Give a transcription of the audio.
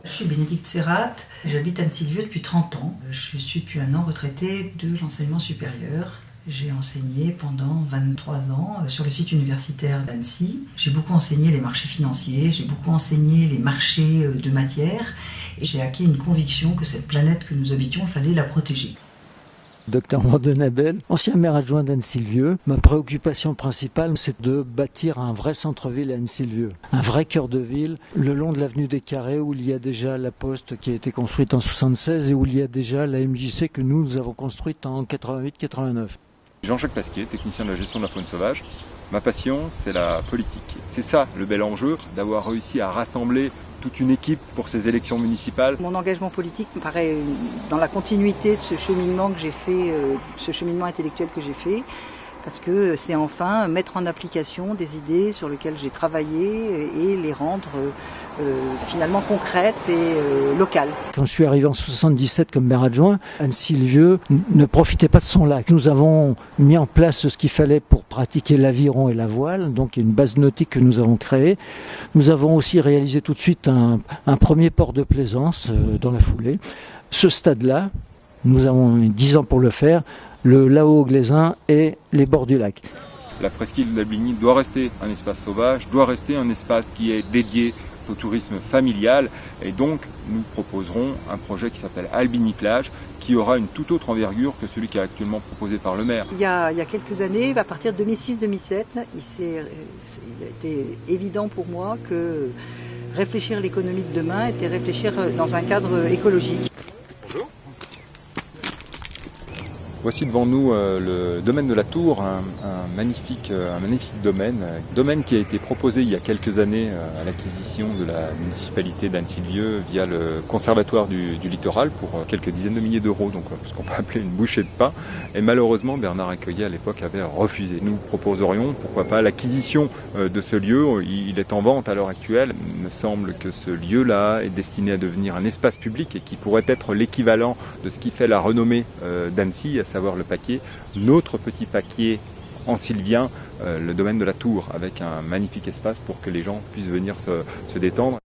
Je suis Bénédicte Serrat, j'habite Anne-Sylvieux depuis 30 ans. Je suis depuis un an retraitée de l'enseignement supérieur. J'ai enseigné pendant 23 ans sur le site universitaire d'Annecy. J'ai beaucoup enseigné les marchés financiers, j'ai beaucoup enseigné les marchés de matières et j'ai acquis une conviction que cette planète que nous habitions, il fallait la protéger. Docteur Vandenabel, ancien maire adjoint d'Anne-Sylvieux. Ma préoccupation principale, c'est de bâtir un vrai centre-ville à Anne-Sylvieux. Un vrai cœur de ville, le long de l'avenue des Carrés, où il y a déjà la Poste qui a été construite en 1976 et où il y a déjà la MJC que nous avons construite en 88-89. Jean-Jacques Pasquier, technicien de la gestion de la faune sauvage. Ma passion, c'est la politique. C'est ça le bel enjeu, d'avoir réussi à rassembler toute une équipe pour ces élections municipales. Mon engagement politique me paraît dans la continuité de ce cheminement que j'ai fait, ce cheminement intellectuel que j'ai fait, parce que c'est enfin mettre en application des idées sur lesquelles j'ai travaillé et les rendre finalement concrètes et locales. Quand je suis arrivé en 1977 comme maire adjoint, Anne-Sylvieux ne profitait pas de son lac. Nous avons mis en place ce qu'il fallait pour pratiquer l'aviron et la voile, donc une base nautique que nous avons créée. Nous avons aussi réalisé tout de suite un premier port de plaisance dans la foulée. Ce stade-là, nous avons eu 10 ans pour le faire, le Lao-Glaisin et les bords du lac. La presqu'île d'Albigny doit rester un espace sauvage, doit rester un espace qui est dédié au tourisme familial, et donc nous proposerons un projet qui s'appelle Albigny Plage, qui aura une toute autre envergure que celui qui est actuellement proposé par le maire. Il y a quelques années, à partir de 2006-2007, il a été évident pour moi que réfléchir l'économie de demain était réfléchir dans un cadre écologique. Bonjour. Voici devant nous le domaine de la Tour, un magnifique domaine qui a été proposé il y a quelques années à l'acquisition de la municipalité d'Anne-Sylvieux via le conservatoire du littoral pour quelques dizaines de milliers d'euros, donc ce qu'on peut appeler une bouchée de pain. Et malheureusement, Bernard Accueillet à l'époque avait refusé. Nous proposerions, pourquoi pas, l'acquisition de ce lieu. Il est en vente à l'heure actuelle. Il me semble que ce lieu-là est destiné à devenir un espace public et qui pourrait être l'équivalent de ce qui fait la renommée d'Annecy, à savoir le Paquier, notre petit Paquier ancylvien, le domaine de la Tour, avec un magnifique espace pour que les gens puissent venir se détendre.